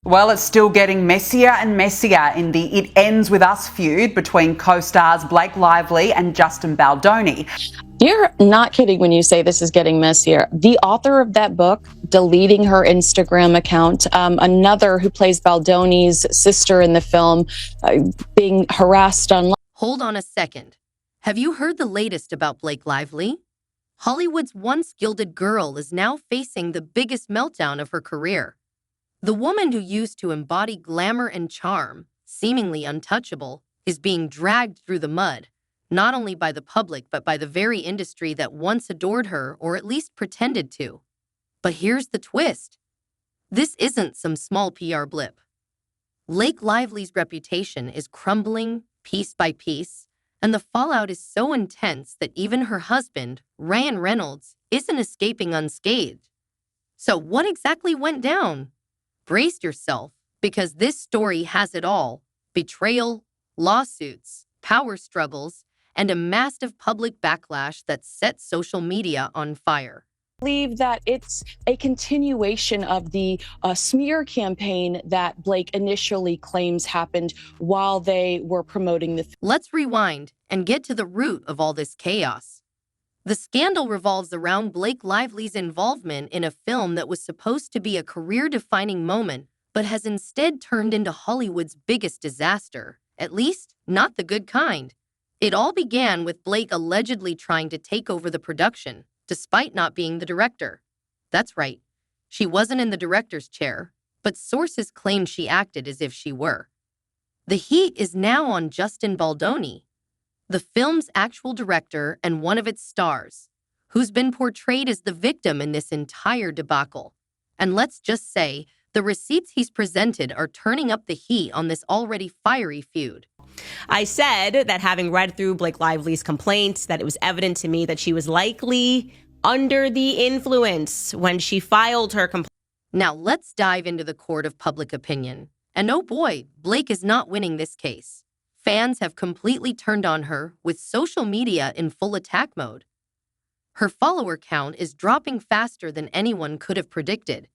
Well, it's still getting messier and messier in the It Ends With Us feud between co-stars Blake Lively and Justin Baldoni. You're not kidding when you say this is getting messier. The author of that book deleting her Instagram account, another who plays Baldoni's sister in the film, being harassed online. Hold on a second. Have you heard the latest about Blake Lively? Hollywood's once gilded girl is now facing the biggest meltdown of her career. The woman who used to embody glamour and charm, seemingly untouchable, is being dragged through the mud, not only by the public but by the very industry that once adored her or at least pretended to. But here's the twist. This isn't some small PR blip. Blake Lively's reputation is crumbling piece by piece, and the fallout is so intense that even her husband, Ryan Reynolds, isn't escaping unscathed. So what exactly went down? Brace yourself, because this story has it all: betrayal, lawsuits, power struggles, and a massive public backlash that set social media on fire. I believe that it's a continuation of the smear campaign that Blake initially claims happened while they were promoting the film. Let's rewind and get to the root of all this chaos. The scandal revolves around Blake Lively's involvement in a film that was supposed to be a career-defining moment, but has instead turned into Hollywood's biggest disaster, at least not the good kind. It all began with Blake allegedly trying to take over the production, despite not being the director. That's right, she wasn't in the director's chair, but sources claim she acted as if she were. The heat is now on Justin Baldoni, the film's actual director and one of its stars, who's been portrayed as the victim in this entire debacle. And let's just say, the receipts he's presented are turning up the heat on this already fiery feud. I said that having read through Blake Lively's complaints, that it was evident to me that she was likely under the influence when she filed her complaint. Now let's dive into the court of public opinion. And oh boy, Blake is not winning this case. Fans have completely turned on her, with social media in full attack mode. Her follower count is dropping faster than anyone could have predicted.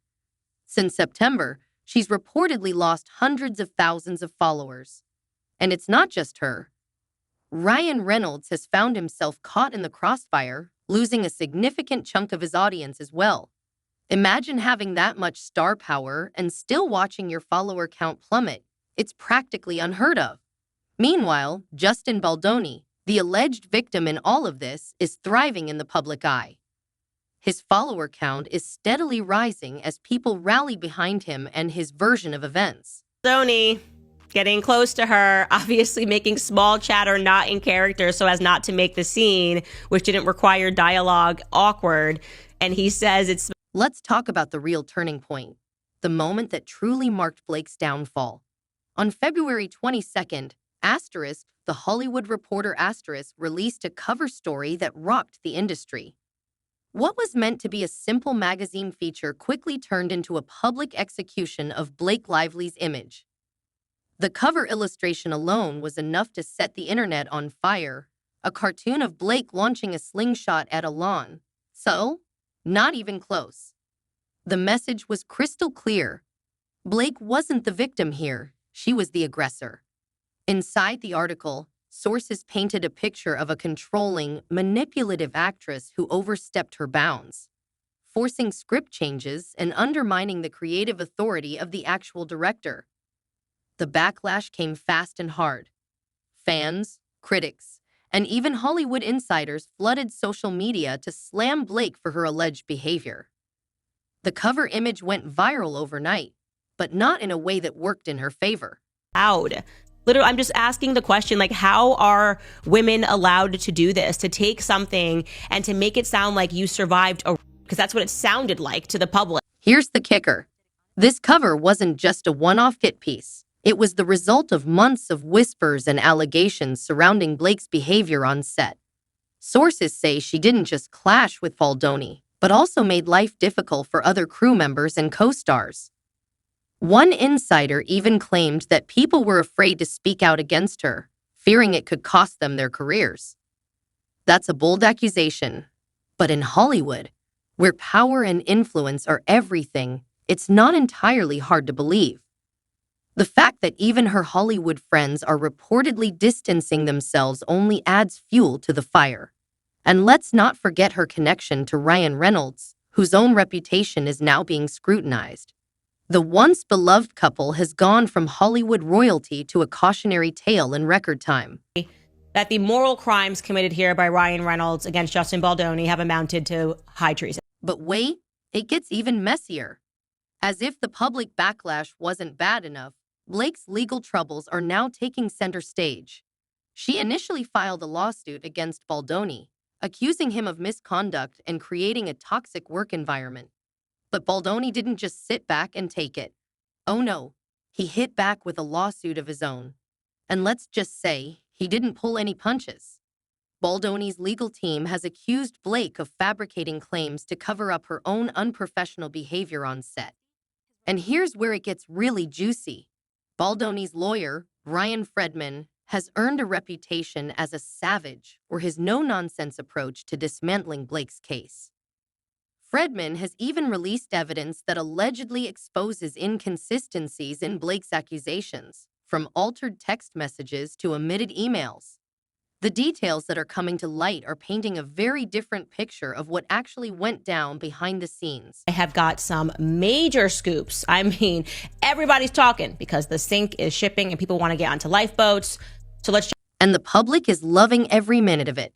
Since September, she's reportedly lost hundreds of thousands of followers. And it's not just her. Ryan Reynolds has found himself caught in the crossfire, losing a significant chunk of his audience as well. Imagine having that much star power and still watching your follower count plummet. It's practically unheard of. Meanwhile, Justin Baldoni, the alleged victim in all of this, is thriving in the public eye. His follower count is steadily rising as people rally behind him and his version of events. Baldoni getting close to her, obviously making small chatter not in character so as not to make the scene, which didn't require dialogue, awkward. And he says it's... Let's talk about the real turning point, the moment that truly marked Blake's downfall. On February 22nd, The Hollywood Reporter released a cover story that rocked the industry. What was meant to be a simple magazine feature quickly turned into a public execution of Blake Lively's image. The cover illustration alone was enough to set the internet on fire, a cartoon of Blake launching a slingshot at a lawn. So, not even close. The message was crystal clear. Blake wasn't the victim here, she was the aggressor. Inside the article, sources painted a picture of a controlling, manipulative actress who overstepped her bounds, forcing script changes and undermining the creative authority of the actual director. The backlash came fast and hard. Fans, critics, and even Hollywood insiders flooded social media to slam Blake for her alleged behavior. The cover image went viral overnight, but not in a way that worked in her favor. Loud. Literally, I'm just asking the question, like, how are women allowed to do this, to take something and to make it sound like you survived a... Because that's what it sounded like to the public. Here's the kicker. This cover wasn't just a one-off hit piece. It was the result of months of whispers and allegations surrounding Blake's behavior on set. Sources say she didn't just clash with Baldoni, but also made life difficult for other crew members and co-stars. One insider even claimed that people were afraid to speak out against her, fearing it could cost them their careers. That's a bold accusation, but in Hollywood, where power and influence are everything, it's not entirely hard to believe. The fact that even her Hollywood friends are reportedly distancing themselves only adds fuel to the fire. And let's not forget her connection to Ryan Reynolds, whose own reputation is now being scrutinized. The once beloved couple has gone from Hollywood royalty to a cautionary tale in record time. That the moral crimes committed here by Ryan Reynolds against Justin Baldoni have amounted to high treason. But wait, it gets even messier. As if the public backlash wasn't bad enough, Blake's legal troubles are now taking center stage. She initially filed a lawsuit against Baldoni, accusing him of misconduct and creating a toxic work environment. But Baldoni didn't just sit back and take it. Oh no, he hit back with a lawsuit of his own. And let's just say, he didn't pull any punches. Baldoni's legal team has accused Blake of fabricating claims to cover up her own unprofessional behavior on set. And here's where it gets really juicy. Baldoni's lawyer, Ryan Fredman, has earned a reputation as a savage for his no-nonsense approach to dismantling Blake's case. Fredman has even released evidence that allegedly exposes inconsistencies in Blake's accusations, from altered text messages to omitted emails. The details that are coming to light are painting a very different picture of what actually went down behind the scenes. I have got some major scoops. I mean, everybody's talking because the sink is shipping and people want to get onto lifeboats. So let's. And the public is loving every minute of it.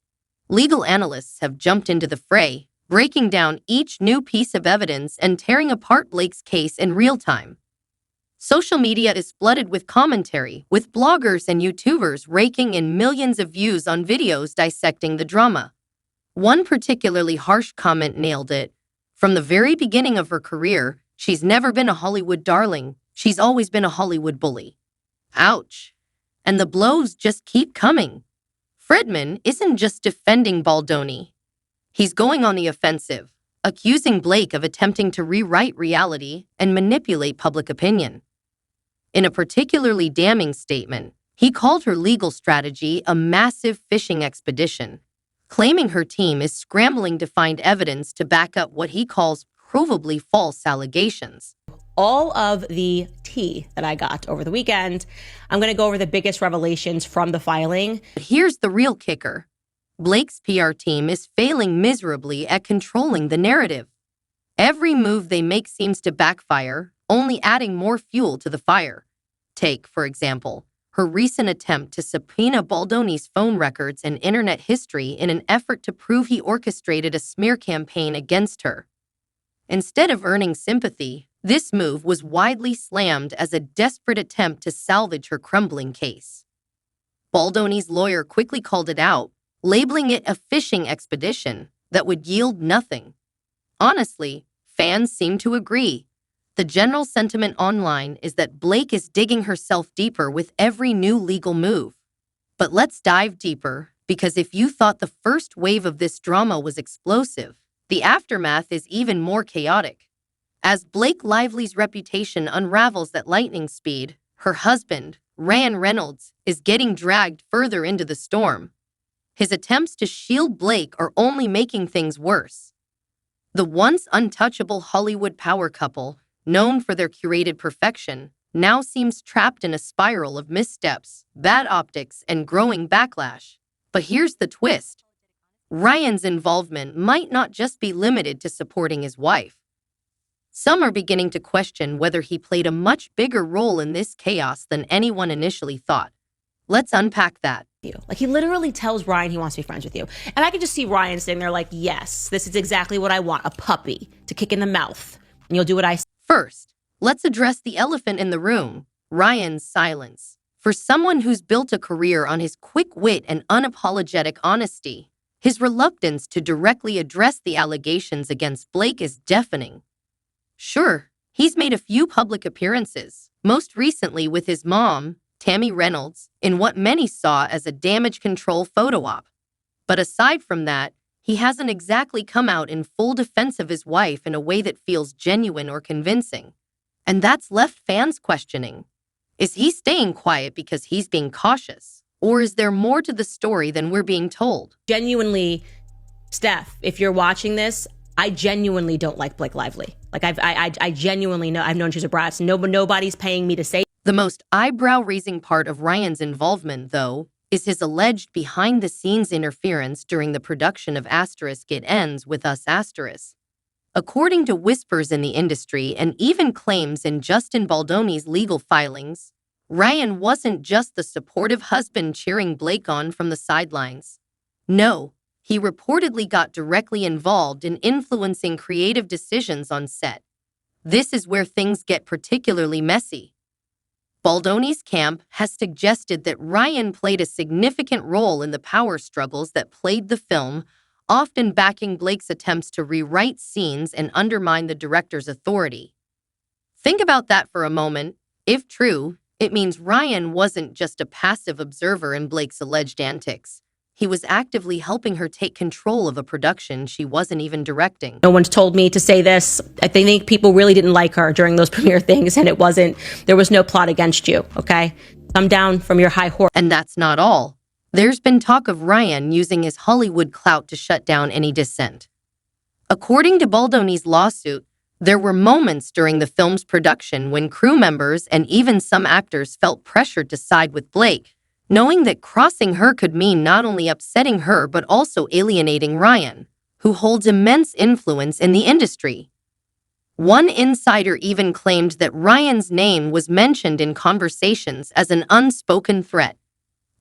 Legal analysts have jumped into the fray, breaking down each new piece of evidence and tearing apart Blake's case in real time. Social media is flooded with commentary, with bloggers and YouTubers raking in millions of views on videos dissecting the drama. One particularly harsh comment nailed it. From the very beginning of her career, she's never been a Hollywood darling. She's always been a Hollywood bully. Ouch. And the blows just keep coming. Fredman isn't just defending Baldoni. He's going on the offensive, accusing Blake of attempting to rewrite reality and manipulate public opinion. In a particularly damning statement, he called her legal strategy a massive fishing expedition, claiming her team is scrambling to find evidence to back up what he calls provably false allegations. All of the tea that I got over the weekend. I'm going to go over the biggest revelations from the filing. But here's the real kicker. Blake's PR team is failing miserably at controlling the narrative. Every move they make seems to backfire, only adding more fuel to the fire. Take, for example, her recent attempt to subpoena Baldoni's phone records and internet history in an effort to prove he orchestrated a smear campaign against her. Instead of earning sympathy, this move was widely slammed as a desperate attempt to salvage her crumbling case. Baldoni's lawyer quickly called it out, labeling it a fishing expedition that would yield nothing. Honestly, fans seem to agree. The general sentiment online is that Blake is digging herself deeper with every new legal move. But let's dive deeper, because if you thought the first wave of this drama was explosive, the aftermath is even more chaotic. As Blake Lively's reputation unravels at lightning speed, her husband, Ryan Reynolds, is getting dragged further into the storm. His attempts to shield Blake are only making things worse. The once untouchable Hollywood power couple, known for their curated perfection, now seems trapped in a spiral of missteps, bad optics, and growing backlash. But here's the twist. Ryan's involvement might not just be limited to supporting his wife. Some are beginning to question whether he played a much bigger role in this chaos than anyone initially thought. Let's unpack that. Like, he literally tells Ryan he wants to be friends with you. And I could just see Ryan sitting there like, yes, this is exactly what I want, a puppy to kick in the mouth. And you'll do what I say. First, let's address the elephant in the room, Ryan's silence. For someone who's built a career on his quick wit and unapologetic honesty, his reluctance to directly address the allegations against Blake is deafening. Sure, he's made a few public appearances, most recently with his mom, Tammy Reynolds, in what many saw as a damage control photo op. But aside from that, he hasn't exactly come out in full defense of his wife in a way that feels genuine or convincing. And that's left fans questioning. Is he staying quiet because he's being cautious? Or is there more to the story than we're being told? Genuinely, Steph, if you're watching this, I genuinely don't like Blake Lively. Like, I genuinely know, I've known she's a brat. So nobody's paying me to say. The most eyebrow-raising part of Ryan's involvement, though, is his alleged behind-the-scenes interference during the production of It Ends With Us *. According to whispers in the industry and even claims in Justin Baldoni's legal filings, Ryan wasn't just the supportive husband cheering Blake on from the sidelines. No, he reportedly got directly involved in influencing creative decisions on set. This is where things get particularly messy. Baldoni's camp has suggested that Ryan played a significant role in the power struggles that plagued the film, often backing Blake's attempts to rewrite scenes and undermine the director's authority. Think about that for a moment. If true, it means Ryan wasn't just a passive observer in Blake's alleged antics. He was actively helping her take control of a production she wasn't even directing. No one's told me to say this. I think people really didn't like her during those premiere things, and there was no plot against you, okay? Come down from your high horse. And that's not all. There's been talk of Ryan using his Hollywood clout to shut down any dissent. According to Baldoni's lawsuit, there were moments during the film's production when crew members and even some actors felt pressured to side with Blake, knowing that crossing her could mean not only upsetting her but also alienating Ryan, who holds immense influence in the industry. One insider even claimed that Ryan's name was mentioned in conversations as an unspoken threat.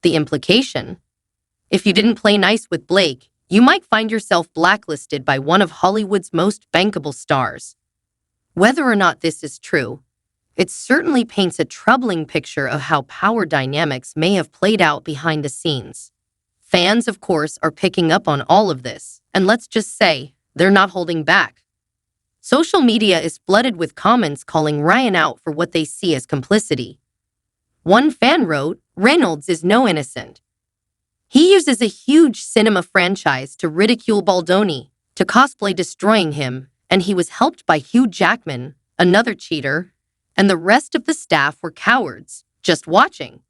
The implication? If you didn't play nice with Blake, you might find yourself blacklisted by one of Hollywood's most bankable stars. Whether or not this is true, it certainly paints a troubling picture of how power dynamics may have played out behind the scenes. Fans, of course, are picking up on all of this, and let's just say, they're not holding back. Social media is flooded with comments calling Ryan out for what they see as complicity. One fan wrote, "Reynolds is no innocent. He uses a huge cinema franchise to ridicule Baldoni, to cosplay destroying him, and he was helped by Hugh Jackman, another cheater, and the rest of the staff were cowards, just watching."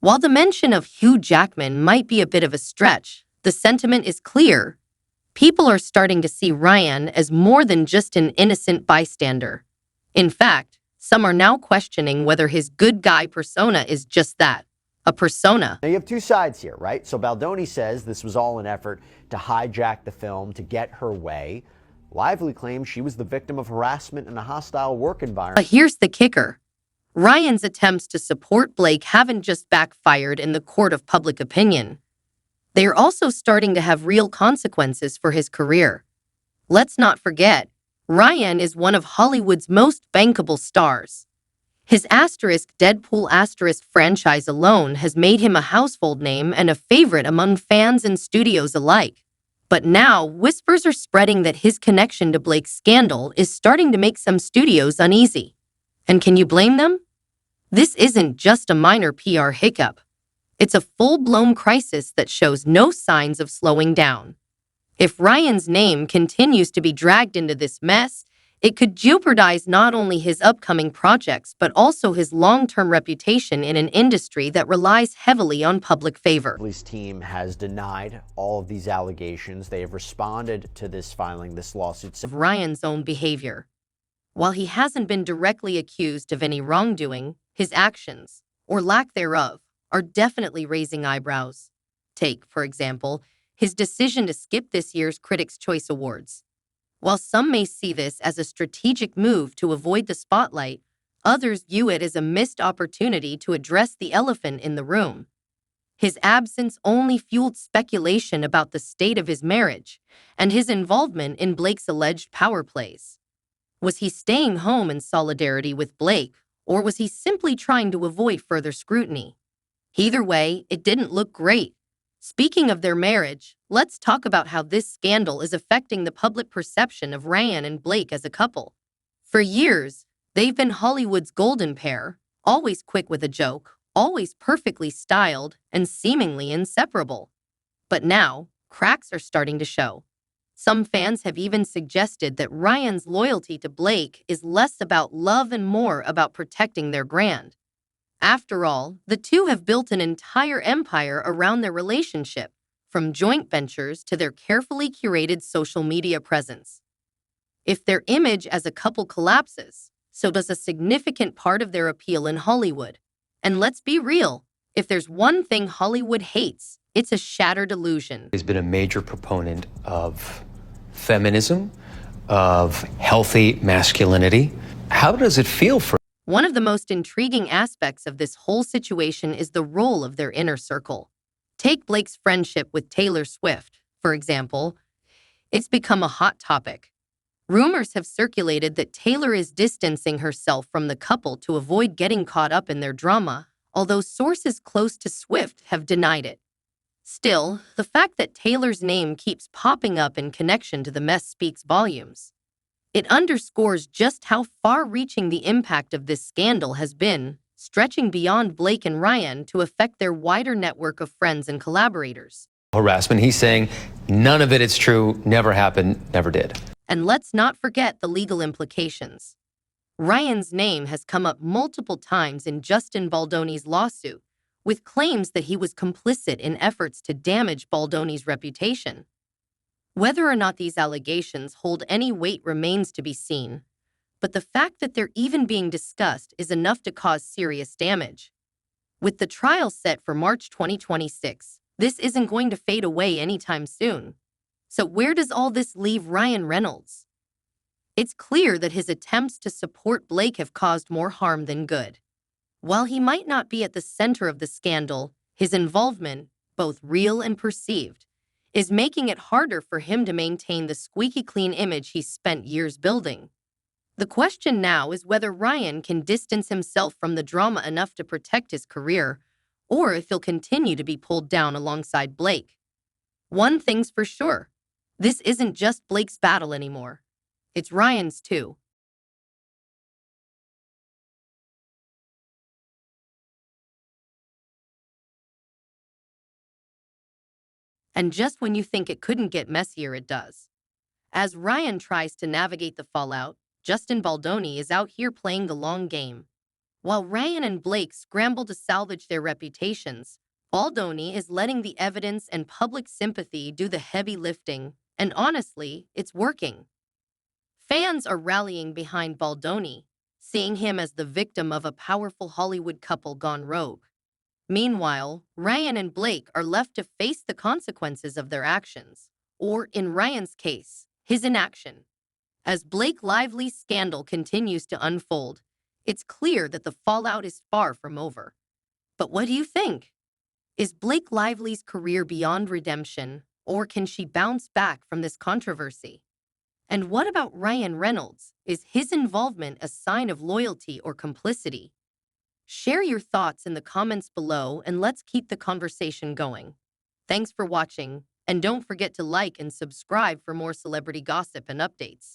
While the mention of Hugh Jackman might be a bit of a stretch, the sentiment is clear. People are starting to see Ryan as more than just an innocent bystander. In fact, some are now questioning whether his good guy persona is just that, a persona. Now you have two sides here, right? So Baldoni says this was all an effort to hijack the film to get her way. Lively claims she was the victim of harassment in a hostile work environment. But here's the kicker. Ryan's attempts to support Blake haven't just backfired in the court of public opinion. They are also starting to have real consequences for his career. Let's not forget, Ryan is one of Hollywood's most bankable stars. His Deadpool franchise alone has made him a household name and a favorite among fans and studios alike. But now, whispers are spreading that his connection to Blake's scandal is starting to make some studios uneasy. And can you blame them? This isn't just a minor PR hiccup. It's a full-blown crisis that shows no signs of slowing down. If Ryan's name continues to be dragged into this mess, it could jeopardize not only his upcoming projects but also his long-term reputation in an industry that relies heavily on public favor. The police team has denied all of these allegations. They have responded to this filing, this lawsuit. Of Ryan's own behavior. While he hasn't been directly accused of any wrongdoing, his actions, or lack thereof, are definitely raising eyebrows. Take, for example, his decision to skip this year's Critics' Choice Awards. While some may see this as a strategic move to avoid the spotlight, others view it as a missed opportunity to address the elephant in the room. His absence only fueled speculation about the state of his marriage and his involvement in Blake's alleged power plays. Was he staying home in solidarity with Blake, or was he simply trying to avoid further scrutiny? Either way, it didn't look great. Speaking of their marriage, let's talk about how this scandal is affecting the public perception of Ryan and Blake as a couple. For years, they've been Hollywood's golden pair, always quick with a joke, always perfectly styled, and seemingly inseparable. But now, cracks are starting to show. Some fans have even suggested that Ryan's loyalty to Blake is less about love and more about protecting their brand. After all, the two have built an entire empire around their relationship, from joint ventures to their carefully curated social media presence. If their image as a couple collapses, so does a significant part of their appeal in Hollywood. And let's be real, if there's one thing Hollywood hates, it's a shattered illusion. He's been a major proponent of feminism, of healthy masculinity. How does it feel for One of the most intriguing aspects of this whole situation is the role of their inner circle. Take Blake's friendship with Taylor Swift, for example. It's become a hot topic. Rumors have circulated that Taylor is distancing herself from the couple to avoid getting caught up in their drama, although sources close to Swift have denied it. Still, the fact that Taylor's name keeps popping up in connection to the mess speaks volumes. It underscores just how far-reaching the impact of this scandal has been, stretching beyond Blake and Ryan to affect their wider network of friends and collaborators. harassment? He's saying none of it is true, never happened, never did. And let's not forget the legal implications. Ryan's name has come up multiple times in Justin Baldoni's lawsuit, with claims that he was complicit in efforts to damage Baldoni's reputation. Whether or not these allegations hold any weight remains to be seen, but the fact that they're even being discussed is enough to cause serious damage. With the trial set for March 2026, this isn't going to fade away anytime soon. So where does all this leave Ryan Reynolds? It's clear that his attempts to support Blake have caused more harm than good. While he might not be at the center of the scandal, his involvement, both real and perceived, is making it harder for him to maintain the squeaky clean image he's spent years building. The question now is whether Ryan can distance himself from the drama enough to protect his career, or if he'll continue to be pulled down alongside Blake. One thing's for sure, this isn't just Blake's battle anymore. It's Ryan's too. And just when you think it couldn't get messier, it does. As Ryan tries to navigate the fallout, Justin Baldoni is out here playing the long game. While Ryan and Blake scramble to salvage their reputations, Baldoni is letting the evidence and public sympathy do the heavy lifting, and honestly, it's working. Fans are rallying behind Baldoni, seeing him as the victim of a powerful Hollywood couple gone rogue. Meanwhile, Ryan and Blake are left to face the consequences of their actions, or in Ryan's case, his inaction. As Blake Lively's scandal continues to unfold, it's clear that the fallout is far from over. But what do you think? Is Blake Lively's career beyond redemption, or can she bounce back from this controversy? And what about Ryan Reynolds? Is his involvement a sign of loyalty or complicity? Share your thoughts in the comments below and let's keep the conversation going. Thanks for watching, and don't forget to like and subscribe for more celebrity gossip and updates.